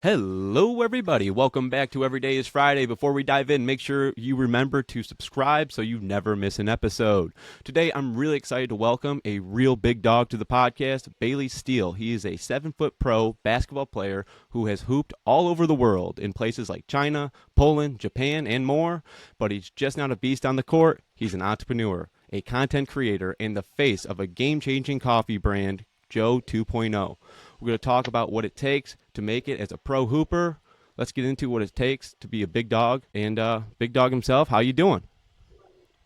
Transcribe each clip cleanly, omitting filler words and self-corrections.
Hello, everybody. Welcome back to Every Day is Friday. Before we dive in, make sure you remember to subscribe so you never miss an episode. Today, I'm really excited to welcome a real big dog to the podcast, Baylee Steele. He is a 7-foot pro basketball player who has hooped all over the world in places like China, Poland, Japan, and more. But he's just not a beast on the court. He's an entrepreneur, a content creator, and the face of a game-changing coffee brand, Joe 2.0. We're going to talk about what it takes to make it as a pro hooper. Let's get into what it takes to be a big dog. And big dog himself, how you doing?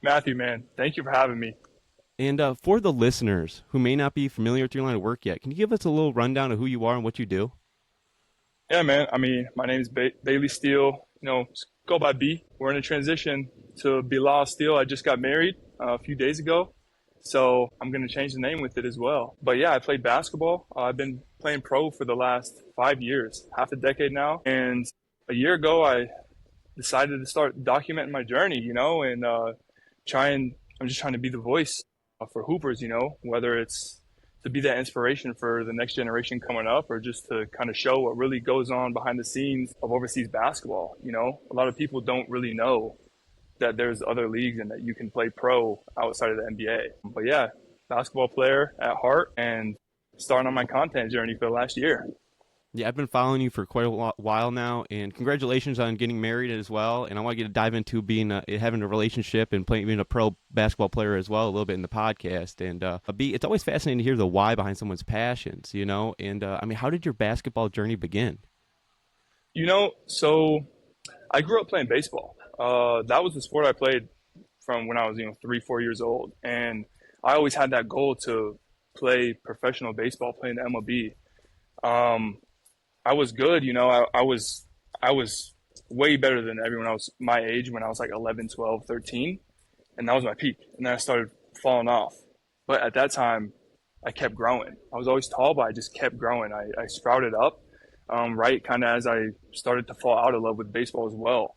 Matthew, man, thank you for having me. And for the listeners who may not be familiar with your line of work yet, can you give us a little rundown of who you are and what you do? Yeah, man. My name is Baylee Steele. Go by B. We're in a transition to Baylee Steele. I just got married a few days ago, so I'm going to change the name with it as well. But yeah, I played basketball. I've been playing pro for the last 5 years, half a decade now. And a year ago, I decided to start documenting my journey, and I'm just trying to be the voice for hoopers, whether it's to be that inspiration for the next generation coming up or just to kind of show what really goes on behind the scenes of overseas basketball. A lot of people don't really know that there's other leagues and that you can play pro outside of the NBA. But yeah, basketball player at heart and starting on my content journey for the last year. Yeah, I've been following you for quite a while now, and congratulations on getting married as well. And I want to get to dive into having a relationship and being a pro basketball player as well a little bit in the podcast. And it's always fascinating to hear the why behind someone's passions, And how did your basketball journey begin? So I grew up playing baseball. That was the sport I played from when I was 3-4 years old, and I always had that goal to play professional baseball, playing the MLB. I was good, I was way better than everyone else my age when I was like 11, 12, 13, and that was my peak. And then I started falling off. But at that time, I kept growing. I was always tall, but I just kept growing. I sprouted up, right kind of as I started to fall out of love with baseball as well.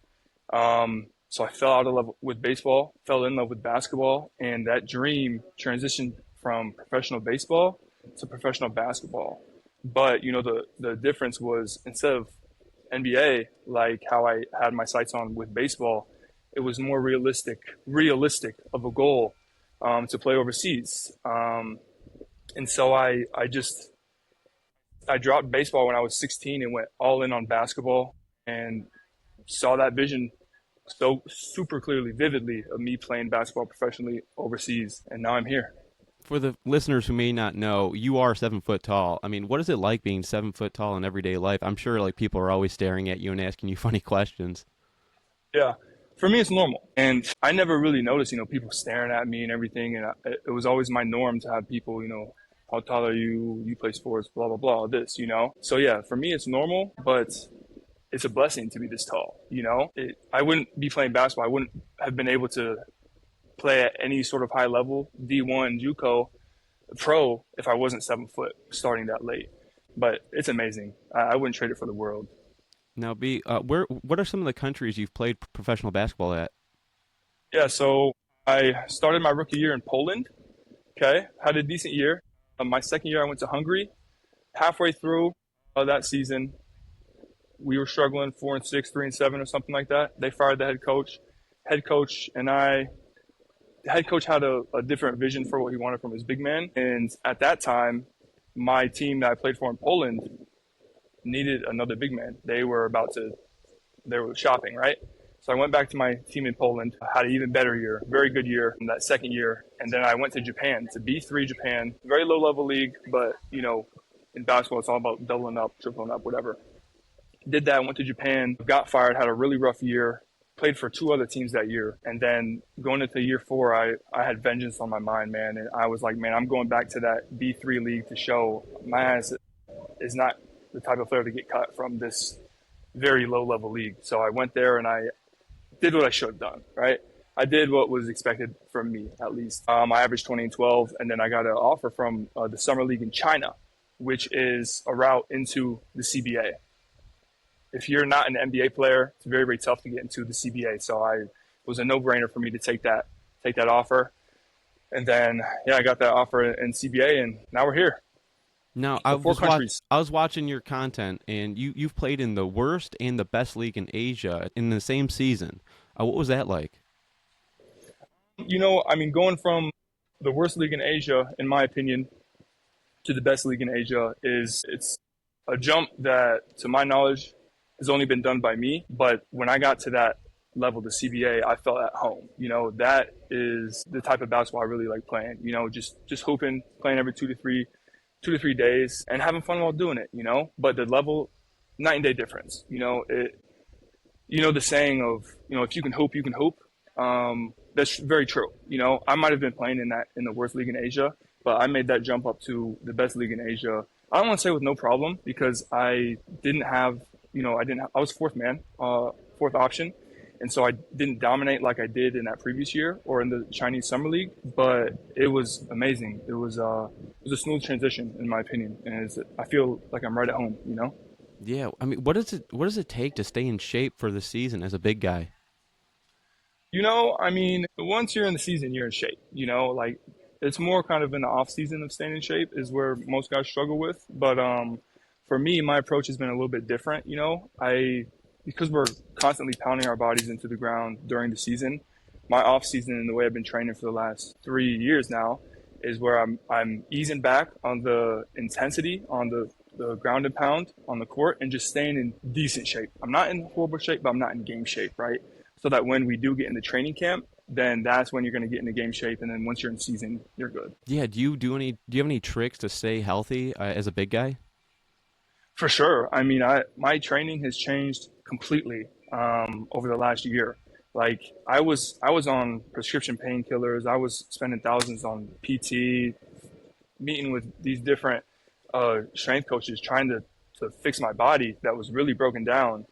So I fell out of love with baseball, fell in love with basketball, and that dream transitioned from professional baseball to professional basketball. But, the difference was instead of NBA, like how I had my sights on with baseball, it was more realistic of a goal to play overseas. And so I dropped baseball when I was 16 and went all in on basketball and saw that vision so super clearly, vividly, of me playing basketball professionally overseas. And now I'm here. For the listeners who may not know, you are 7 foot tall. What is it like being 7 foot tall in everyday life? I'm sure people are always staring at you and asking you funny questions. Yeah, for me, it's normal. And I never really noticed, people staring at me and everything. And it was always my norm to have people, how tall are you? You play sports, blah, blah, blah, this, So yeah, for me, it's normal, but it's a blessing to be this tall, I wouldn't be playing basketball. I wouldn't have been able to play at any sort of high level, D1, JUCO, pro, if I wasn't 7 foot starting that late. But it's amazing. I wouldn't trade it for the world. Now, what are some of the countries you've played professional basketball at? Yeah, so I started my rookie year in Poland. Okay, had a decent year. My second year, I went to Hungary. Halfway through that season, we were struggling 4-6, 3-7, or something like that. They fired the head coach. The head coach had a different vision for what he wanted from his big man. And at that time, my team that I played for in Poland needed another big man. They were shopping, right? So I went back to my team in Poland, had an even better year, very good year in that second year. And then I went to Japan, to B3 Japan, very low level league, but in basketball, it's all about doubling up, tripling up, whatever. Did that, went to Japan, got fired, had a really rough year, played for 2 other teams that year. And then going into year 4, I had vengeance on my mind, man. And I was like, man, I'm going back to that B3 league to show my ass is not the type of player to get cut from this very low level league. So I went there and I did what I should have done, right? I did what was expected from me, at least. I averaged 20 and 12, and then I got an offer from the summer league in China, which is a route into the CBA. If you're not an NBA player, it's very, very tough to get into the CBA. So it was a no-brainer for me to take that offer. And then, I got that offer in CBA, and now we're here. Now, So four countries. I was watching your content, and you've played in the worst and the best league in Asia in the same season. What was that like? I mean, going from the worst league in Asia, in my opinion, to the best league in Asia it's a jump that, to my knowledge, has only been done by me. But when I got to that level, the CBA, I felt at home. That is the type of basketball I really like playing. Just hooping, playing every 2 to 3 days, and having fun while doing it. But the level, night and day difference. The saying of if you can hoop, you can hoop. That's very true. I might have been playing in the worst league in Asia, but I made that jump up to the best league in Asia. I don't want to say with no problem, because I didn't have, I was fourth man, fourth option. And so I didn't dominate like I did in that previous year or in the Chinese Summer League, but it was amazing. It was a smooth transition, in my opinion. And I feel like I'm right at home. Yeah, I mean, what does it take to stay in shape for the season as a big guy? I mean, once you're in the season, you're in shape. Like, it's more kind of in the off season of staying in shape is where most guys struggle with. But for me, my approach has been a little bit different. Because we're constantly pounding our bodies into the ground during the season, my off season and the way I've been training for the last 3 years now is where I'm easing back on the intensity on the ground and pound on the court, and just staying in decent shape. I'm not in horrible shape, but I'm not in game shape, right? So that when we do get into training camp, then that's when you're going to get into game shape. And then once you're in season, you're good. Yeah, do you have any tricks to stay healthy as a big guy? For sure. I mean, my training has changed completely over the last year. Like, I was on prescription painkillers. I was spending thousands on PT, meeting with these different strength coaches, trying to fix my body that was really broken down.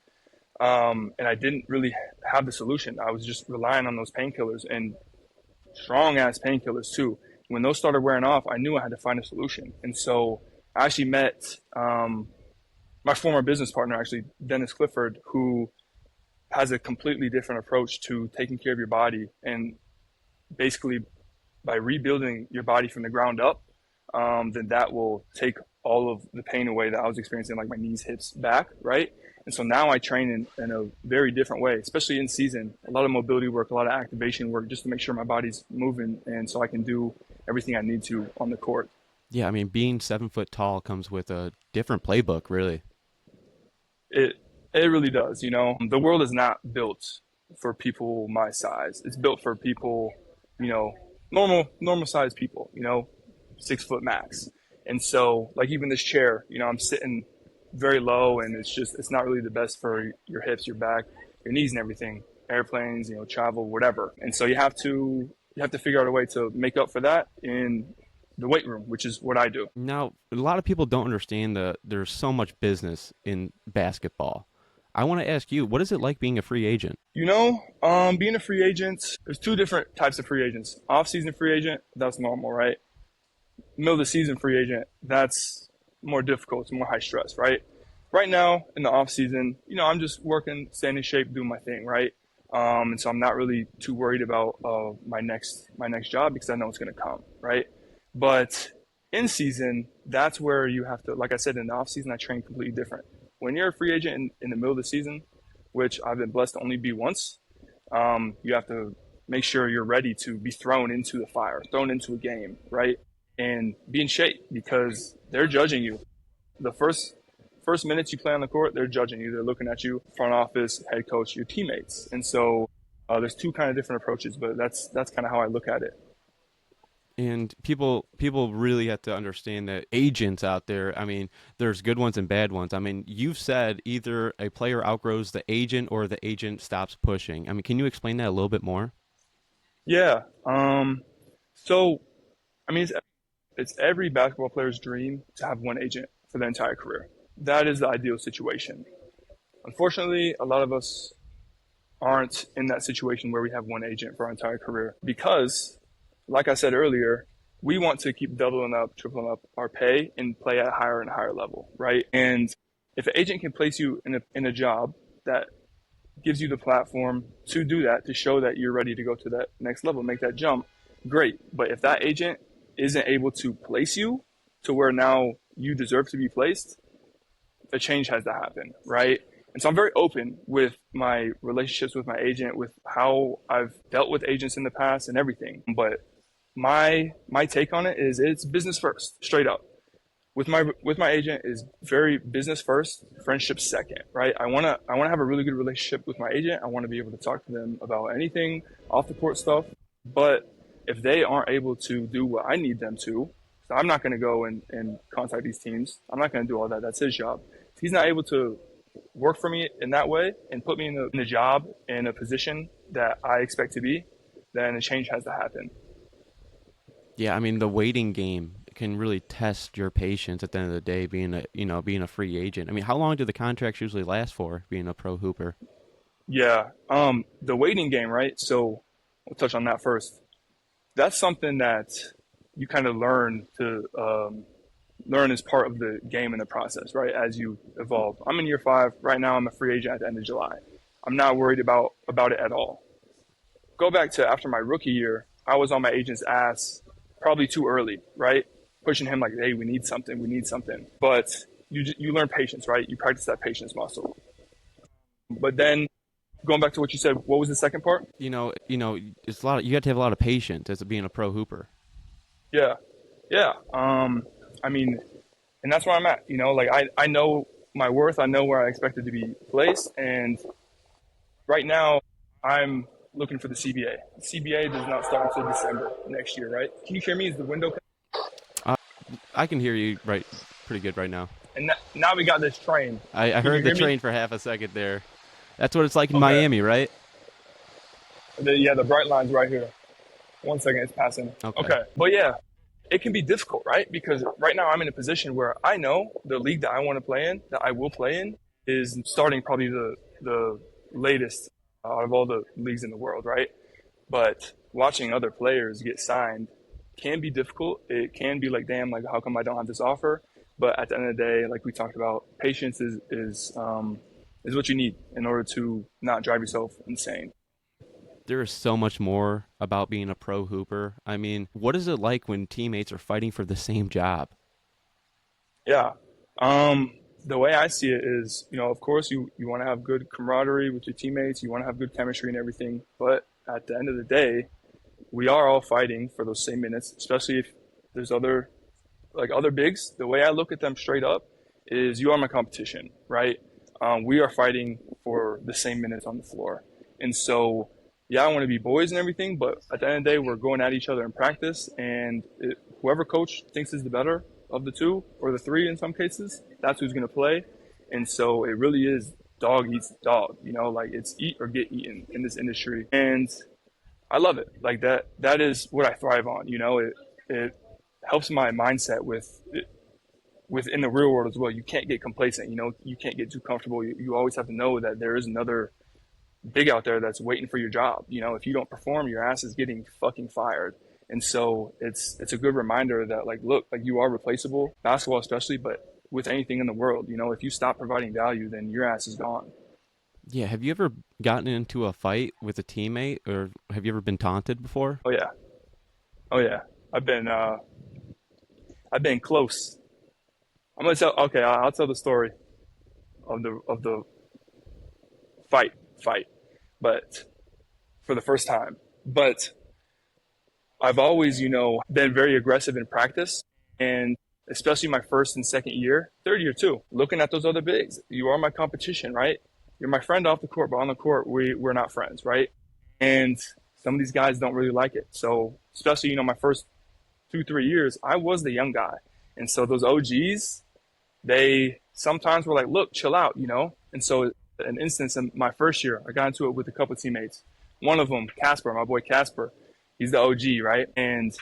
And I didn't really have the solution. I was just relying on those painkillers, and strong ass painkillers too. When those started wearing off, I knew I had to find a solution. And so I actually met my former business partner, actually, Dennis Clifford, who has a completely different approach to taking care of your body. And basically, by rebuilding your body from the ground up, then that will take all of the pain away that I was experiencing, like my knees, hips, back, right? And so now I train in a very different way, especially in season. A lot of mobility work, a lot of activation work, just to make sure my body's moving, and so I can do everything I need to on the court. Yeah, I mean, being 7 foot tall comes with a different playbook, really. It it really does. The world is not built for people my size. It's built for people, you know, normal sized people. 6 foot max. And so, like, even this chair, I'm sitting very low, and it's not really the best for your hips, your back, your knees, and everything. Airplanes, travel, whatever. And so you have to figure out a way to make up for that in the weight room, which is what I do. Now, a lot of people don't understand that there's so much business in basketball. I want to ask you, what is it like being a free agent? Being a free agent, there's two different types of free agents. Off-season free agent, that's normal, right? Middle of the season free agent, that's more difficult. It's more high stress, right? Right now, in the off-season, I'm just working, staying in shape, doing my thing, right? And so I'm not really too worried about my next job, because I know it's going to come, right? But in season, that's where you have to, like I said, in the off season, I train completely different. When you're a free agent in the middle of the season, which I've been blessed to only be once, you have to make sure you're ready to be thrown into the fire, thrown into a game, right? And be in shape, because they're judging you. The first minutes you play on the court, they're judging you. They're looking at you, front office, head coach, your teammates. And so there's two kind of different approaches, but that's kind of how I look at it. And people really have to understand that agents out there, I mean, there's good ones and bad ones. I mean, you've said either a player outgrows the agent or the agent stops pushing. I mean, can you explain that a little bit more? Yeah. So, I mean, it's every basketball player's dream to have one agent for their entire career. That is the ideal situation. Unfortunately, a lot of us aren't in that situation where we have one agent for our entire career, because, like I said earlier, we want to keep doubling up, tripling up our pay and play at a higher and higher level, right? And if an agent can place you in a job that gives you the platform to do that, to show that you're ready to go to that next level, make that jump, great. But if that agent isn't able to place you to where now you deserve to be placed, a change has to happen, right? And so I'm very open with my relationships with my agent, with how I've dealt with agents in the past and everything. But my take on it is it's business first, straight up. With my agent is very business first, friendship second, right? I wanna have a really good relationship with my agent. I want to be able to talk to them about anything off the court stuff. But if they aren't able to do what I need them to, so I'm not going to go and contact these teams. I'm not going to do all that. That's his job. If he's not able to work for me in that way and put me in a job, in a position that I expect to be, then a change has to happen. Yeah, I mean, the waiting game can really test your patience at the end of the day, being a free agent. I mean, how long do the contracts usually last for, being a pro hooper? Yeah. The waiting game, right? So we'll touch on that first. That's something that you kind of learn as part of the game and the process, right? As you evolve. I'm in year 5 right now. I'm a free agent at the end of July. I'm not worried about it at all. Go back to after my rookie year, I was on my agent's ass probably too early, right? Pushing him like, hey, we need something. But you learn patience, right? You practice that patience muscle. But then going back to what you said, what was the second part? It's a lot. You have to have a lot of patience as being a pro hooper. Yeah. I mean, and that's where I'm at. Like I know my worth. I know where I expected to be placed, and right now I'm looking for the CBA. The CBA does not start until December next year, right? Can you hear me? Is the window? I can hear you pretty good right now. And now we got this train. I heard the train for half a second there. That's what it's like in Miami, right? The bright line's right here. 1 second, it's passing. Okay. But yeah, it can be difficult, right? Because right now I'm in a position where I know the league that I want to play in, that I will play in, is starting probably the latest out of all the leagues in the world, right? But watching other players get signed can be difficult. It can be like, damn, like how come I don't have this offer? But at the end of the day, like we talked about, patience is what you need in order to not drive yourself insane. There is so much more about being a pro hooper. I mean, what is it like when teammates are fighting for the same job? Yeah. The way I see it is, of course you want to have good camaraderie with your teammates. You want to have good chemistry and everything. But at the end of the day, we are all fighting for those same minutes, especially if there's other bigs. The way I look at them straight up is you are my competition, right? We are fighting for the same minutes on the floor. And so, yeah, I want to be boys and everything, but at the end of the day, we're going at each other in practice, and whoever coach thinks is the better of the two, or the three in some cases, that's who's going to play. And so it really is dog eats dog, like it's eat or get eaten in this industry. And I love it. Like that is what I thrive on. It helps my mindset within the real world as well. You can't get complacent, you can't get too comfortable. You always have to know that there is another big out there that's waiting for your job. If you don't perform, your ass is getting fucking fired. And so it's a good reminder that look, you are replaceable, basketball especially, but with anything in the world, if you stop providing value, then your ass is gone. Yeah. Have you ever gotten into a fight with a teammate, or have you ever been taunted before? Oh yeah. I've been close. I'll tell the story of the fight, but for the first time. But I've always, been very aggressive in practice, and especially my first and second year, third year too, looking at those other bigs. You are my competition, right? You're my friend off the court, but on the court, we're not friends, right? And some of these guys don't really like it. So especially, my first 2-3 years, I was the young guy. And so those OGs, they sometimes were like, look, chill out, And so an instance in my first year, I got into it with a couple of teammates. One of them, Casper, my boy Casper, he's the OG, right? And,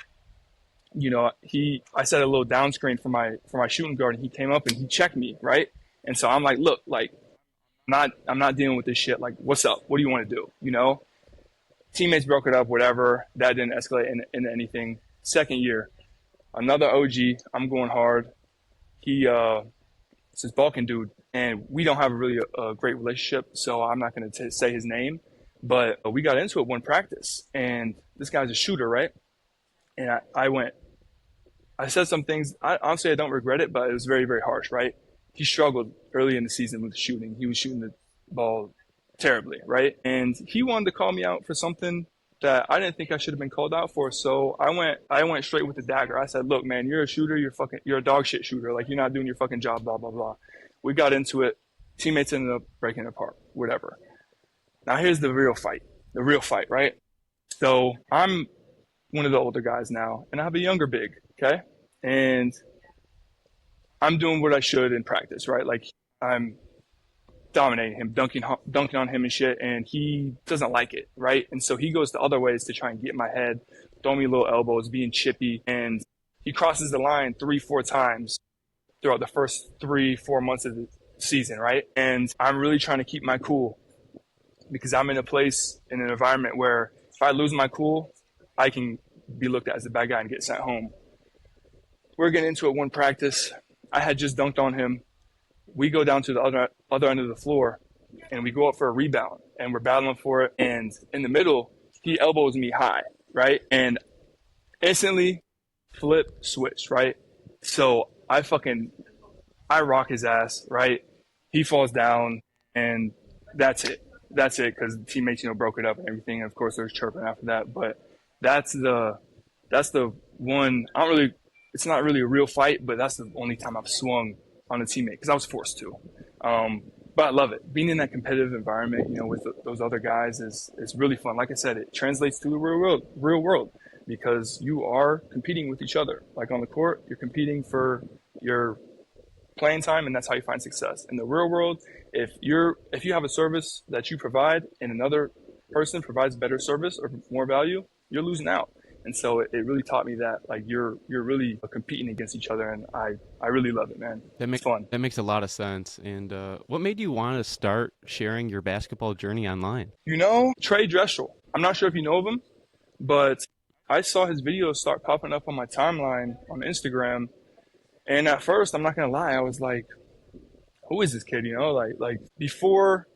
I set a little down screen for my shooting guard, and he came up and he checked me, right? And so I'm like, look, I'm not dealing with this shit. Like, what's up? What do you want to do? Teammates broke it up, whatever. That didn't escalate into anything. Second year, another OG, I'm going hard. It's this Balkan dude, and we don't have really a great relationship, so I'm not going to say his name. But we got into it one practice, and this guy's a shooter, right? And I went I said some things. Honestly, I don't regret it, but it was very, very harsh, right? He struggled early in the season with shooting. He was shooting the ball terribly, right? And he wanted to call me out for something that I didn't think I should have been called out for. So I went straight with the dagger. I said, look, man, you're a shooter. You're a dog shit shooter. Like, you're not doing your fucking job, blah, blah, blah. We got into it. Teammates ended up breaking it apart, whatever. Now here's the real fight, right? So I'm one of the older guys now, and I have a younger big, okay? And I'm doing what I should in practice, right? Like, I'm dominating him, dunking on him and shit, and he doesn't like it, right? And so he goes to other ways to try and get in my head, throw me little elbows, being chippy, and he crosses the line 3-4 times throughout the first 3-4 months of the season, right? And I'm really trying to keep my cool because I'm in an environment where if I lose my cool, I can be looked at as a bad guy and get sent home. We're getting into it one practice. I had just dunked on him. We go down to the other end of the floor, and we go up for a rebound, and we're battling for it. And in the middle, he elbows me high, right? And instantly, flip, switch, right? So I rock his ass, right? He falls down, and that's it. That's it, because the teammates, broke it up and everything. And of course, there's chirping after that. But that's the one. It's not really a real fight, but that's the only time I've swung on a teammate because I was forced to. But I love it. Being in that competitive environment, with those other guys is really fun. Like I said, it translates to the real world because you are competing with each other. Like on the court, you're competing for your playing time, and that's how you find success. In the real world, if you have a service that you provide and another person provides better service or more value, you're losing out. And so it really taught me that, like, you're really competing against each other, and I really love it, man. It's fun. That makes a lot of sense. And what made you want to start sharing your basketball journey online? Trey Dressel. I'm not sure if you know of him, but I saw his videos start popping up on my timeline on Instagram. And at first, I'm not going to lie, I was like, who is this kid? Like before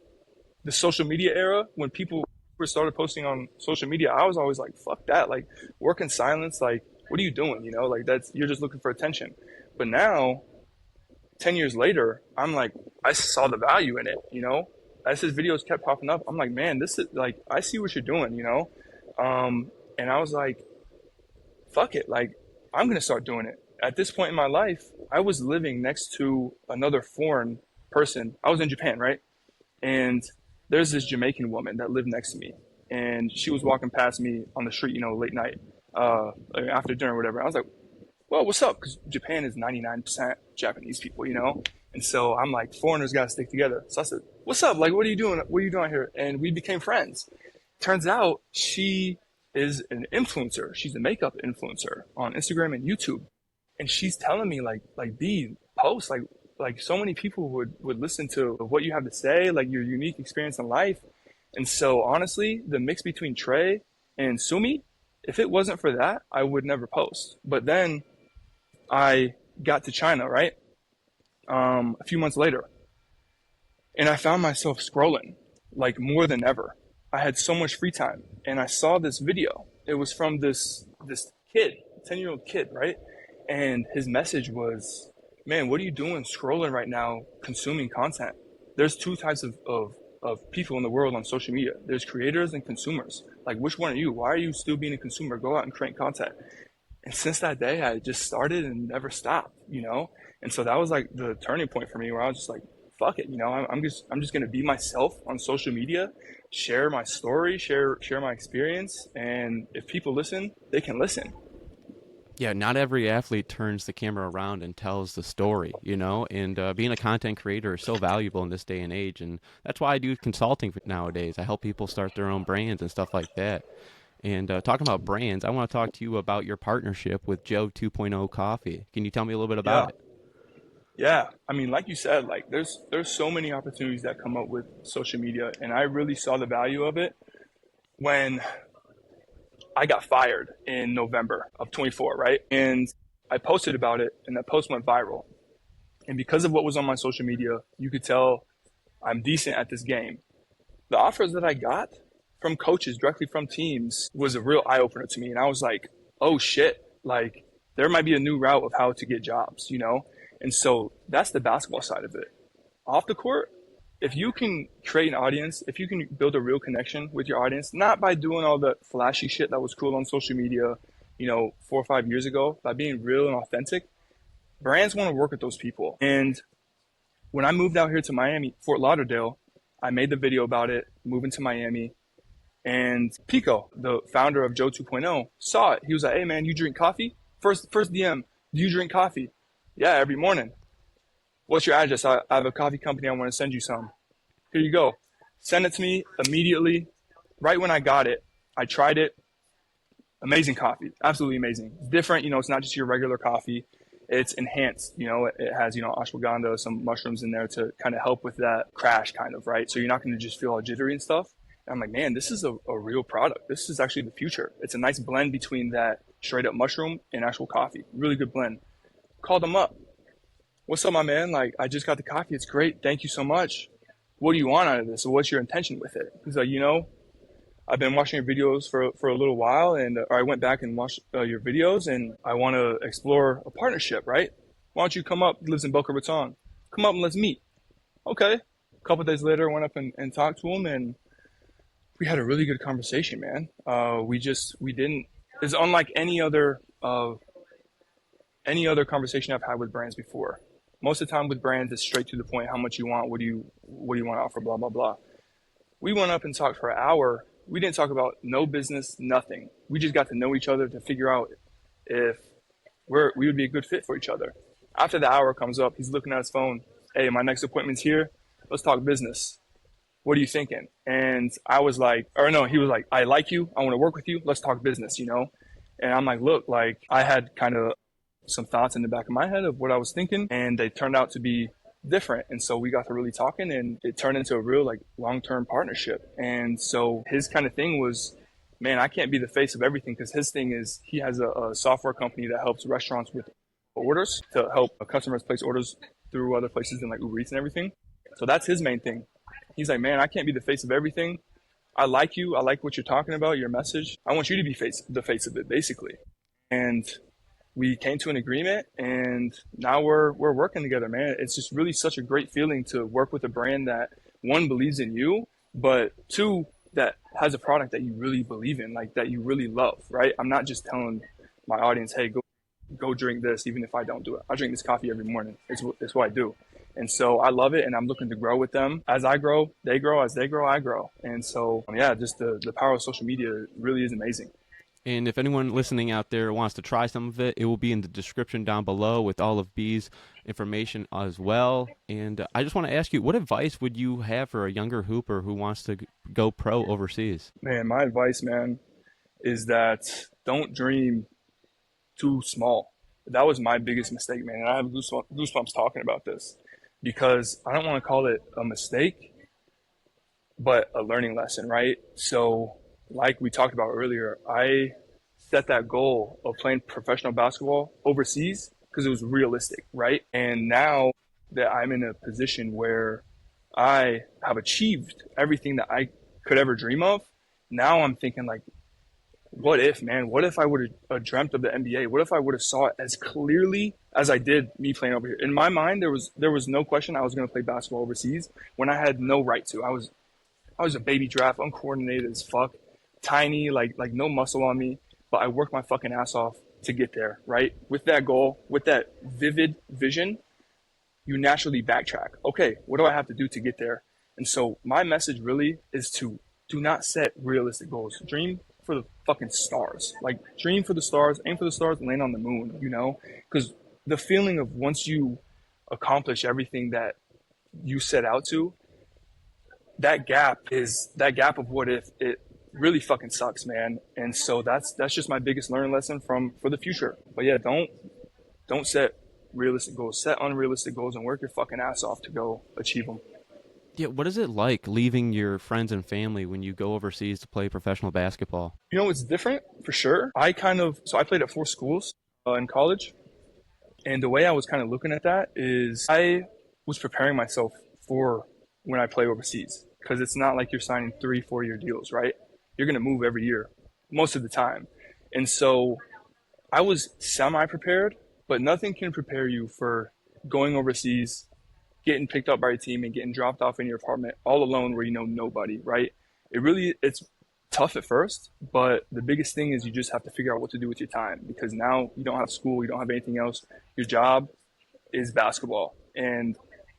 the social media era, when people first started posting on social media, I was always like, fuck that. Like, work in silence. Like, what are you doing? Like, you're just looking for attention. But now, 10 years later, I'm like, I saw the value in it, as his videos kept popping up. I'm like, man, this is like, I see what you're doing, and I was like, fuck it. Like, I'm going to start doing it. At this point in my life, I was living next to another foreign person. I was in Japan, right? And there's this Jamaican woman that lived next to me, and she was walking past me on the street, late night, after dinner or whatever. I was like, well, what's up? Because Japan is 99% Japanese people, And so I'm like, foreigners got to stick together. So I said, what's up? Like, what are you doing? What are you doing here? And we became friends. Turns out she is an influencer. She's a makeup influencer on Instagram and YouTube. And she's telling me, like, B, post, like so many people would listen to what you have to say, like your unique experience in life. And so honestly, the mix between Trey and Sumi, if it wasn't for that, I would never post. But then I got to China, right? A few months later, and I found myself scrolling like more than ever. I had so much free time, and I saw this video. It was from this kid, 10-year-old kid, right? And his message was, man, what are you doing scrolling right now, consuming content? There's two types of people in the world on social media. There's creators and consumers. Like, which one are you? Why are you still being a consumer? Go out and create content. And since that day, I just started and never stopped, And so that was like the turning point for me, where I was just like, fuck it, I'm just gonna be myself on social media, share my story, share my experience, and if people listen, they can listen. Yeah, not every athlete turns the camera around and tells the story, and being a content creator is so valuable in this day and age. And that's why I do consulting nowadays. I help people start their own brands and stuff like that. And talking about brands, I want to talk to you about your partnership with Joe 2.0 Coffee. Can you tell me a little bit about it? Yeah. I mean, like you said, like there's so many opportunities that come up with social media, and I really saw the value of it when I got fired in November of 24, right? And I posted about it, and that post went viral. And because of what was on my social media, you could tell I'm decent at this game. The offers that I got from coaches, directly from teams, was a real eye-opener to me. And I was like, oh shit, like there might be a new route of how to get jobs, And so that's the basketball side of it. Off the court, if you can create an audience, if you can build a real connection with your audience, not by doing all the flashy shit that was cool on social media, 4 or 5 years ago, by being real and authentic, brands want to work with those people. And when I moved out here to Miami, Fort Lauderdale, I made the video about it, moving to Miami. And Pico, the founder of Joe 2.0, saw it. He was like, hey, man, you drink coffee? First DM, do you drink coffee? Yeah, every morning. What's your address? I have a coffee company. I want to send you some. Here you go. Send it to me immediately. Right when I got it, I tried it. Amazing coffee. Absolutely amazing. It's different. It's not just your regular coffee. It's enhanced. It has, ashwagandha, some mushrooms in there to kind of help with that crash kind of, right? So you're not going to just feel all jittery and stuff. And I'm like, man, this is a real product. This is actually the future. It's a nice blend between that straight up mushroom and actual coffee. Really good blend. Called him up. What's up, my man? Like, I just got the coffee. It's great. Thank you so much. What do you want out of this? So what's your intention with it? He's like, I've been watching your videos for a little while, and I went back and watched your videos, and I want to explore a partnership, right? Why don't you come up? He lives in Boca Raton. Come up and let's meet. Okay. A couple of days later, I went up and talked to him, and we had a really good conversation, man. We didn't. It's unlike any other conversation I've had with brands before. Most of the time with brands, it's straight to the point. How much you want? What do you want to offer? Blah blah blah. We went up and talked for an hour. We didn't talk about no business, nothing. We just got to know each other to figure out if we would be a good fit for each other. After the hour comes up, he's looking at his phone. Hey, my next appointment's here. Let's talk business. What are you thinking? And I was like, he was like, I like you. I want to work with you. Let's talk business, And I'm like, look, like I had kind of some thoughts in the back of my head of what I was thinking, and they turned out to be different. And so we got to really talking, and it turned into a real like long-term partnership. And so his kind of thing was, man, I can't be the face of everything, because his thing is he has a software company that helps restaurants with orders to help customers place orders through other places than like Uber Eats and everything. So that's his main thing. He's like, man, I can't be the face of everything. I like you. I like what you're talking about, your message. I want you to be the face of it, basically. And we came to an agreement, and now we're working together, man. It's just really such a great feeling to work with a brand that, one, believes in you, but two, that has a product that you really believe in, like that you really love, right? I'm not just telling my audience, hey, go drink this, even if I don't do it. I drink this coffee every morning. It's what I do. And so I love it, and I'm looking to grow with them. As I grow, they grow. As they grow, I grow. And so, just the power of social media really is amazing. And if anyone listening out there wants to try some of it, it will be in the description down below with all of B's information as well. And I just want to ask you, what advice would you have for a younger hooper who wants to go pro overseas? Man, my advice, man, is that don't dream too small. That was my biggest mistake, man. And I have goosebumps talking about this, because I don't want to call it a mistake, but a learning lesson, right? So like we talked about earlier, I set that goal of playing professional basketball overseas because it was realistic, right? And now that I'm in a position where I have achieved everything that I could ever dream of, now I'm thinking like, what if, man? What if I would have dreamt of the NBA? What if I would have saw it as clearly as I did me playing over here? In my mind, there was no question I was going to play basketball overseas when I had no right to. I was a baby draft, uncoordinated as fuck, tiny, like no muscle on me, but I worked my fucking ass off to get there, right? With that goal, with that vivid vision, you naturally backtrack. Okay, what do I have to do to get there? And so my message really is to do not set realistic goals. Dream for the fucking stars. Like, dream for the stars, aim for the stars, and land on the moon, Because the feeling of once you accomplish everything that you set out to, that gap of what if, it really fucking sucks, man. And so that's just my biggest learning lesson for the future. But yeah, don't set realistic goals. Set unrealistic goals and work your fucking ass off to go achieve them. Yeah, what is it like leaving your friends and family when you go overseas to play professional basketball? It's different for sure. I played at 4 schools in college. And the way I was kind of looking at that is I was preparing myself for when I play overseas, because it's not like you're signing 3-4 year deals, right? You're going to move every year, most of the time. And so I was semi-prepared, but nothing can prepare you for going overseas, getting picked up by a team and getting dropped off in your apartment all alone where you know nobody, right? It's tough at first, but the biggest thing is you just have to figure out what to do with your time because now you don't have school, you don't have anything else. Your job is basketball and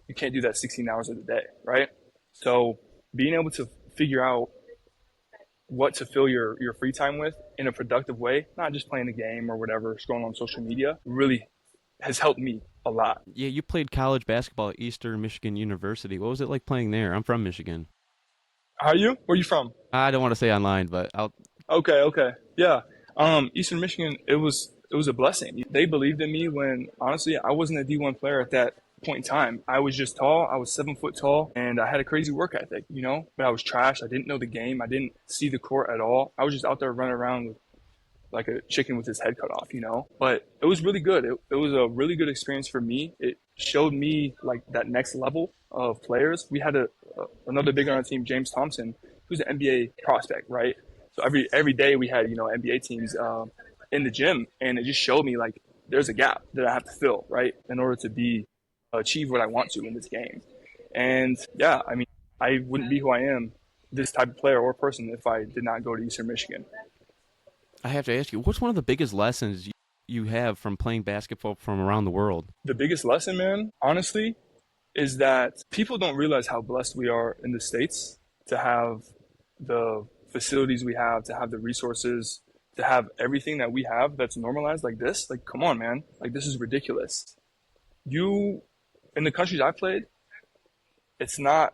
you can't do that 16 hours of the day, right? So being able to figure out what to fill your free time with in a productive way, not just playing a game or whatever, scrolling on social media, really has helped me a lot. Yeah, you played college basketball at Eastern Michigan University. What was it like playing there? I'm from Michigan. How are you? Where are you from? I don't want to say online, but I'll. Okay. Yeah. Eastern Michigan, it was a blessing. They believed in me when honestly I wasn't a D1 player at that point in time. I was just tall. I was 7 foot tall, and I had a crazy work ethic, But I was trash. I didn't know the game. I didn't see the court at all. I was just out there running around with like a chicken with his head cut off. But it was really good. It was a really good experience for me. It showed me like that next level of players. We had another big on our team, James Thompson, who's an NBA prospect, right? So every day we had NBA teams in the gym, and it just showed me like there's a gap that I have to fill, right, in order to achieve what I want to in this game. And yeah, I mean, I wouldn't be who I am, this type of player or person, if I did not go to Eastern Michigan. I have to ask you, what's one of the biggest lessons you have from playing basketball from around the world? The biggest lesson, man, honestly, is that people don't realize how blessed we are in the States to have the facilities we have, to have the resources, to have everything that we have that's normalized like this. Like, come on, man. Like, this is ridiculous. In the countries I played, it's not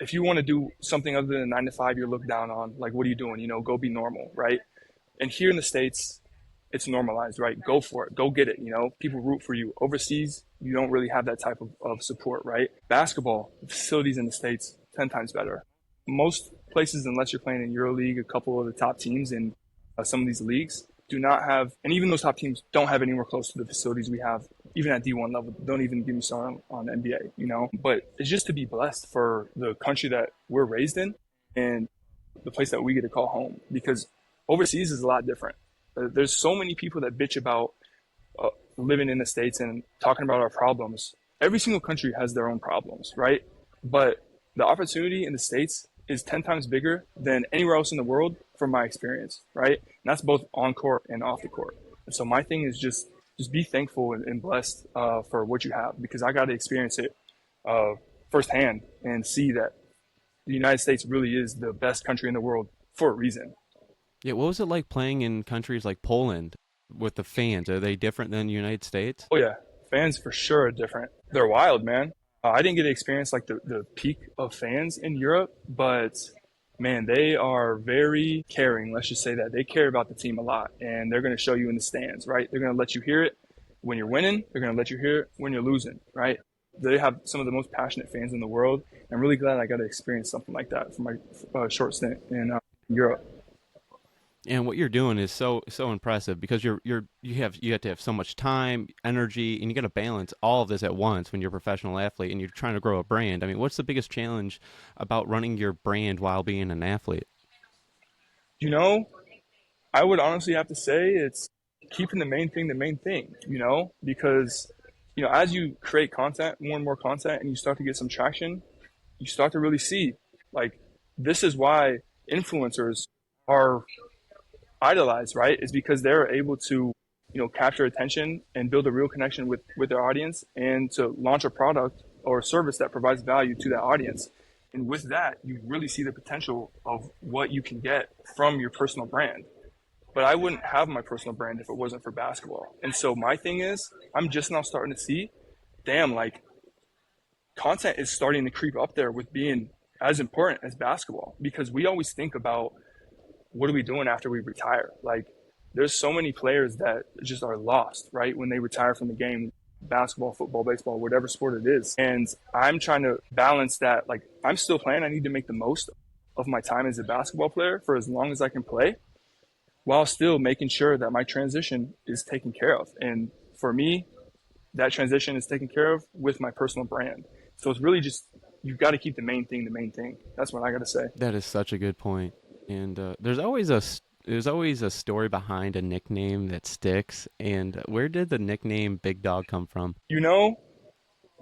if you want to do something other than 9 to 5, you're looked down on. Like, what are you doing? Go be normal, right? And here in the States, it's normalized, right? Go for it. Go get it. People root for you. Overseas, you don't really have that type of support, right? Basketball, facilities in the States, 10 times better. Most places, unless you're playing in EuroLeague, a couple of the top teams in some of these leagues do not have, and even those top teams don't have anywhere close to the facilities we have, even at D1 level. Don't even get me started on NBA, But it's just to be blessed for the country that we're raised in and the place that we get to call home, because overseas is a lot different. There's so many people that bitch about living in the States and talking about our problems. Every single country has their own problems, right? But the opportunity in the States is 10 times bigger than anywhere else in the world from my experience, right? And that's both on court and off the court. And so my thing is just be thankful and blessed for what you have, because I got to experience it firsthand and see that the United States really is the best country in the world for a reason. Yeah, what was it like playing in countries like Poland with the fans? Are they different than the United States? Oh yeah, fans for sure are different. They're wild, man. I didn't get to experience like the peak of fans in Europe, but man, they are very caring. Let's just say that they care about the team a lot, and they're going to show you in the stands, right? They're going to let you hear it when you're winning. They're going to let you hear it when you're losing, right? They have some of the most passionate fans in the world. I'm really glad I got to experience something like that for my short stint in Europe. And what you're doing is so impressive, because you have to have so much time, energy, and you got to balance all of this at once when you're a professional athlete and you're trying to grow a brand. I mean, what's the biggest challenge about running your brand while being an athlete? I would honestly have to say it's keeping the main thing, because as you create content, more and more content, and you start to get some traction, you start to really see, like, this is why influencers are idolized, right? Is because they're able to, capture attention and build a real connection with their audience, and to launch a product or a service that provides value to that audience. And with that, you really see the potential of what you can get from your personal brand. But I wouldn't have my personal brand if it wasn't for basketball. And so my thing is, I'm just now starting to see, damn, like, content is starting to creep up there with being as important as basketball, because we always think about, what are we doing after we retire? Like, there's so many players that just are lost, right? When they retire from the game, basketball, football, baseball, whatever sport it is. And I'm trying to balance that. Like, I'm still playing. I need to make the most of my time as a basketball player for as long as I can play, while still making sure that my transition is taken care of. And for me, that transition is taken care of with my personal brand. So it's really just, you've got to keep the main thing. That's what I got to say. That is such a good point. And there's always a There's always a story behind a nickname that sticks. And where did the nickname Big Dog come from? You know,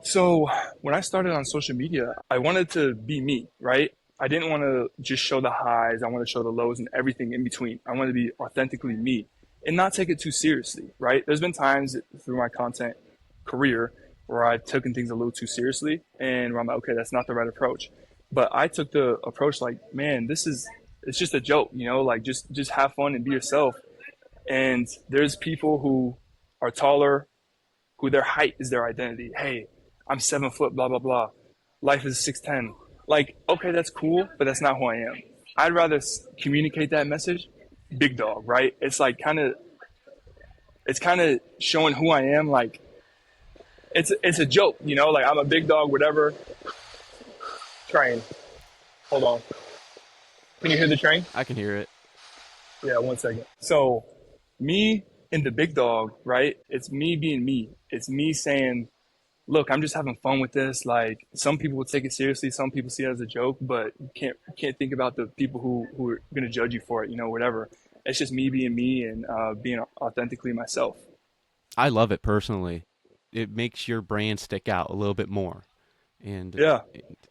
so when I started on social media, I wanted to be me, right? I didn't want to just show the highs. I want to show the lows and everything in between. I want to be authentically me and not take it too seriously, right? There's been times through my content career where I've taken things a little too seriously and where I'm like, okay, that's not the right approach. But I took the approach like, man, it's just a joke, like just have fun and be yourself. And there's people who are taller, who their height is their identity. Hey, I'm 7 foot, blah, blah, blah. Life is 6'10". Like, okay, that's cool, but that's not who I am. I'd rather communicate that message, big dog, right? It's like it's kind of showing who I am. Like, it's a joke, like I'm a big dog, whatever. Train. Hold on. Can you hear the train? I can hear it. Yeah, 1 second. So me and the big dog, right? It's me being me. It's me saying, look, I'm just having fun with this. Like, some people will take it seriously, some people see it as a joke, but you can't think about the people who are gonna judge you for it, whatever. It's just me being me and being authentically myself. I love it personally. It makes your brand stick out a little bit more. And, Yeah.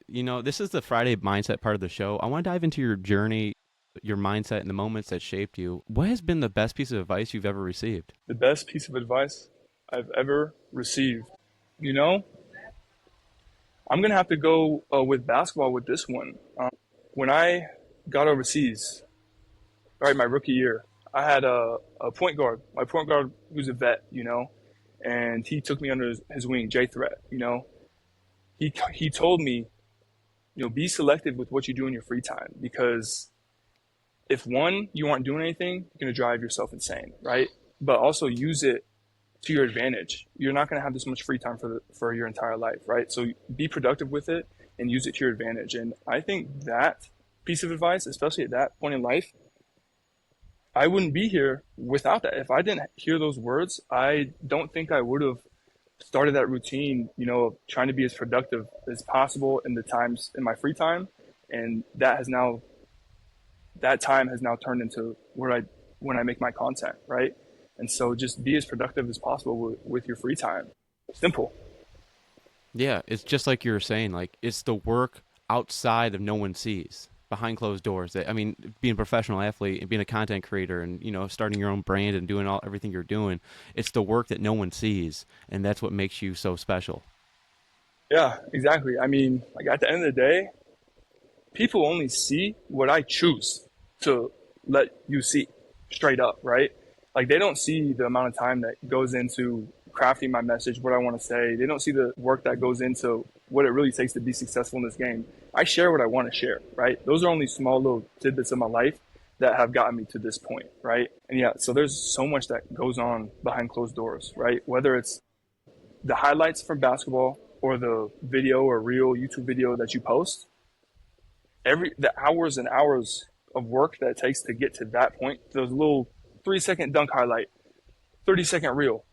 This is the Friday mindset part of the show. I want to dive into your journey, your mindset, and the moments that shaped you. What has been the best piece of advice you've ever received? The best piece of advice I've ever received. I'm going to have to go with basketball with this one. When I got overseas, right, my rookie year, I had a point guard. My point guard was a vet, and he took me under his wing, J Threat, He told me, be selective with what you do in your free time, because if one, you aren't doing anything, you're going to drive yourself insane, right? But also use it to your advantage. You're not going to have this much free time for your entire life, right? So be productive with it and use it to your advantage. And I think that piece of advice, especially at that point in life, I wouldn't be here without that. If I didn't hear those words, I don't think I would have started that routine, of trying to be as productive as possible in the times in my free time. And that time has now turned into when I make my content, right? And so just be as productive as possible with your free time. Simple. Yeah, it's just like you were saying, like it's the work outside of no one sees, behind closed doors. Being a professional athlete and being a content creator and, starting your own brand and doing everything you're doing, it's the work that no one sees. And that's what makes you so special. Yeah, exactly. Like at the end of the day, people only see what I choose to let you see straight up, right? Like they don't see the amount of time that goes into crafting my message, what I want to say. They don't see the work that goes into what it really takes to be successful in this game. I share what I want to share, right? Those are only small little tidbits of my life that have gotten me to this point, right? And yeah, so there's so much that goes on behind closed doors, right? Whether it's the highlights from basketball or the video or reel YouTube video that you post, the hours and hours of work that it takes to get to that point, those little 3-second dunk highlight, 30-second reel.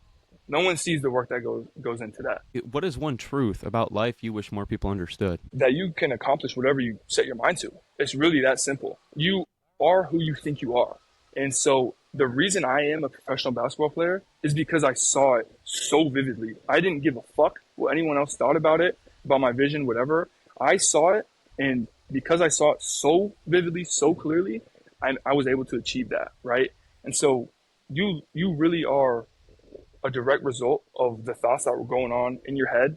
No one sees the work that goes into that. What is one truth about life you wish more people understood? That you can accomplish whatever you set your mind to. It's really that simple. You are who you think you are. And so the reason I am a professional basketball player is because I saw it so vividly. I didn't give a fuck what anyone else thought about it, about my vision, whatever. I saw it, and because I saw it so vividly, so clearly, I was able to achieve that, right? And so you really are a direct result of the thoughts that were going on in your head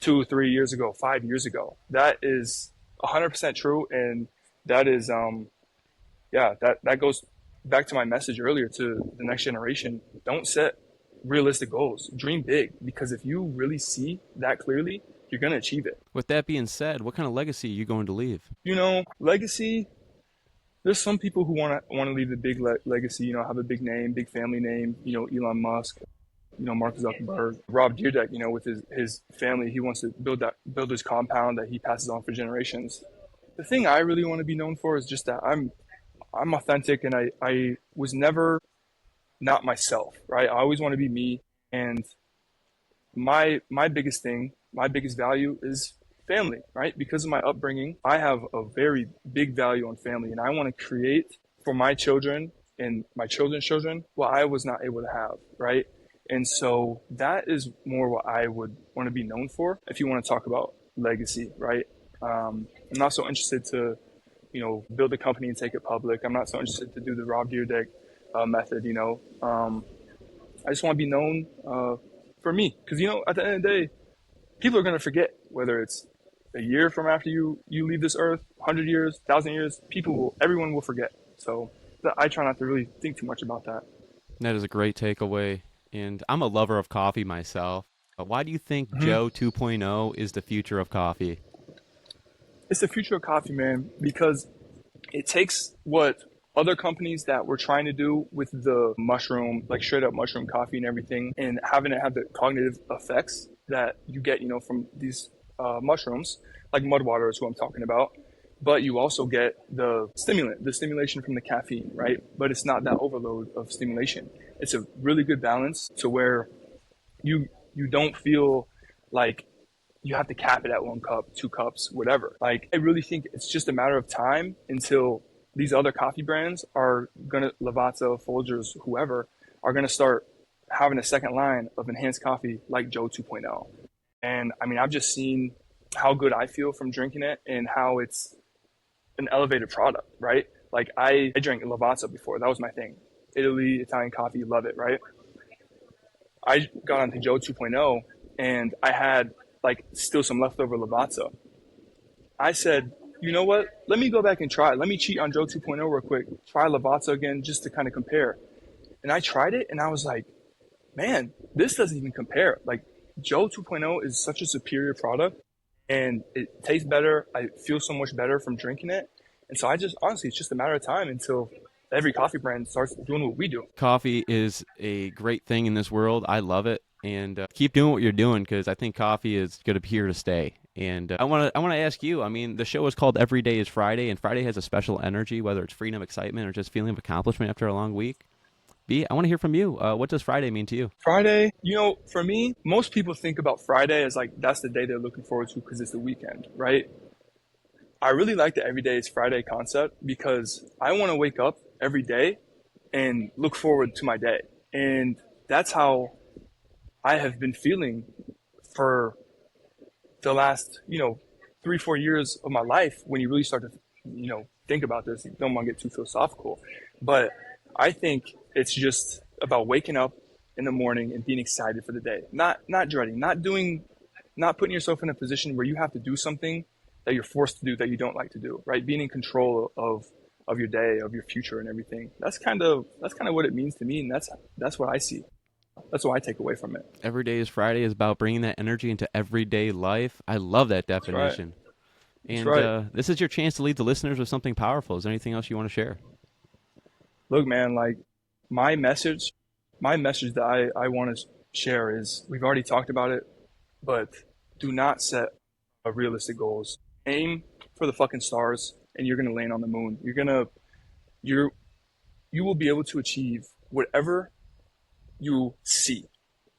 2 or 3 years ago, 5 years ago. That is 100% true. And that is, that goes back to my message earlier to the next generation. Don't set realistic goals. Dream big, because if you really see that clearly, you're going to achieve it. With that being said, what kind of legacy are you going to leave? Legacy, there's some people who want to leave a big legacy, have a big name, big family name, Elon Musk, Mark Zuckerberg, Rob Dyrdek, with his family. He wants to build his compound that he passes on for generations. The thing I really want to be known for is just that I'm authentic, and I was never not myself, right? I always want to be me. And my biggest thing, my biggest value is family, right? Because of my upbringing, I have a very big value on family, and I want to create for my children and my children's children, what I was not able to have, right? And so that is more what I would want to be known for if you want to talk about legacy, right? I'm not so interested to, build a company and take it public. I'm not so interested to do the Rob Dyrdek method, I just want to be known for me. Because, at the end of the day, people are going to forget, whether it's a year from after you leave this earth, 100 years, 1,000 years, everyone will forget. So I try not to really think too much about that. That is a great takeaway. And I'm a lover of coffee myself. But why do you think Joe 2.0 is the future of coffee? It's the future of coffee, man, because it takes what other companies that were trying to do with the mushroom, like straight up mushroom coffee and everything, and having it have the cognitive effects that you get, from these mushrooms, like Mudwater is who I'm talking about. But you also get the stimulation from the caffeine, right? But it's not that overload of stimulation. It's a really good balance to where you don't feel like you have to cap it at 1 cup, 2 cups, whatever. Like, I really think it's just a matter of time until these other coffee brands are gonna, Lavazza, Folgers, whoever, are gonna start having a second line of enhanced coffee like Joe 2.0. And I mean, I've just seen how good I feel from drinking it and how it's an elevated product, right? Like I drank Lavazza before. That was my thing. Italy, Italian coffee, love it, right? I got onto Joe 2.0 and I had like still some leftover Lavazza. I said, you know what? Let me go back and try it. Let me cheat on Joe 2.0 real quick. Try Lavazza again just to kind of compare. And I tried it and I was like, man, this doesn't even compare. Like Joe 2.0 is such a superior product and it tastes better. I feel so much better from drinking it. And so honestly, it's just a matter of time until every coffee brand starts doing what we do. Coffee is a great thing in this world. I love it. And keep doing what you're doing because I think coffee is going to be here to stay. And I want to ask you, I mean, the show is called Every Day is Friday, and Friday has a special energy, whether it's freedom, excitement, or just feeling of accomplishment after a long week. B, I want to hear from you. What does Friday mean to you? Friday, for me, most people think about Friday as like that's the day they're looking forward to because it's the weekend, right? I really like the Every Day is Friday concept because I want to wake up every day and look forward to my day. And that's how I have been feeling for the last, 3-4 years of my life when you really start to, think about this. You don't want to get too philosophical. But I think it's just about waking up in the morning and being excited for the day. Not dreading, not putting yourself in a position where you have to do something that you're forced to do that you don't like to do, right? Being in control of your day, of your future and everything. That's kind of what it means to me. And that's what I see. That's what I take away from it. Every Day is Friday is about bringing that energy into everyday life. I love that definition. That's right. And this is your chance to lead the listeners with something powerful. Is there anything else you want to share? Look, man, like my message that I want to share is we've already talked about it, but do not set realistic goals. Aim for the fucking stars and you're going to land on the moon. You will be able to achieve whatever you see.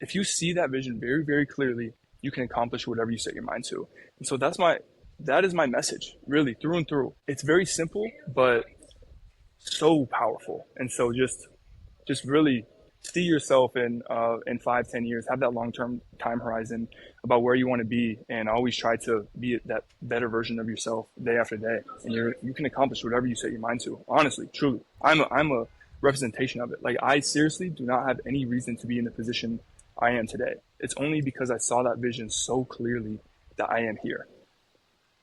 If you see that vision very, very clearly, you can accomplish whatever you set your mind to. And so that is my message, really, through and through. It's very simple, but so powerful. And so just really see yourself in 5-10 years, have that long-term time horizon about where you want to be, and always try to be that better version of yourself day after day. And you can accomplish whatever you set your mind to. Honestly, truly, I'm a representation of it. Like I seriously do not have any reason to be in the position I am today. It's only because I saw that vision so clearly that I am here.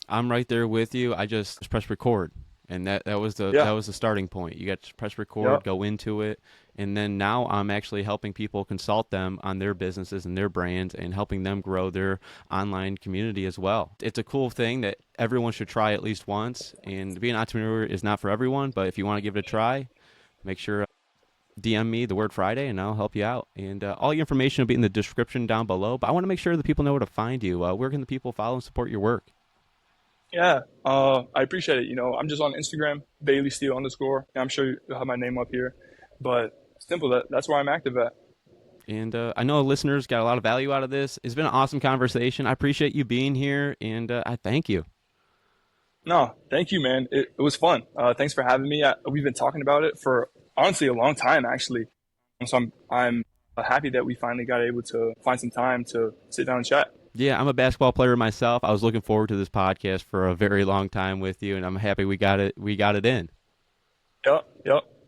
I'm right there with you. I just press record. And that was the starting point. You got to press record, go into it, and then now I'm actually helping people consult them on their businesses and their brands and helping them grow their online community as well. It's a cool thing that everyone should try at least once. And being an entrepreneur is not for everyone, but if you want to give it a try, make sure DM me the word Friday and I'll help you out. And all your information will be in the description down below. But I want to make sure that people know where to find you. Where can the people follow and support your work? Yeah, I appreciate it. I'm just on Instagram, Baylee Steele _. I'm sure you'll have my name up here, but simple. That's where I'm active at. And I know listeners got a lot of value out of this. It's been an awesome conversation. I appreciate you being here, and I thank you. No, thank you, man. It was fun. Thanks for having me. We've been talking about it for honestly a long time actually. So I'm happy that we finally got able to find some time to sit down and chat. Yeah, I'm a basketball player myself. I was looking forward to this podcast for a very long time with you, and I'm happy we got it. We got it in. Yep.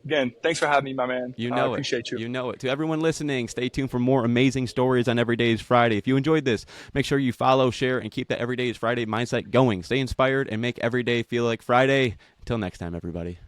Again, thanks for having me, my man. You know I appreciate you. You know it. To everyone listening, stay tuned for more amazing stories on Every Day is Friday. If you enjoyed this, make sure you follow, share, and keep that Every Day is Friday mindset going. Stay inspired and make every day feel like Friday. Until next time, everybody.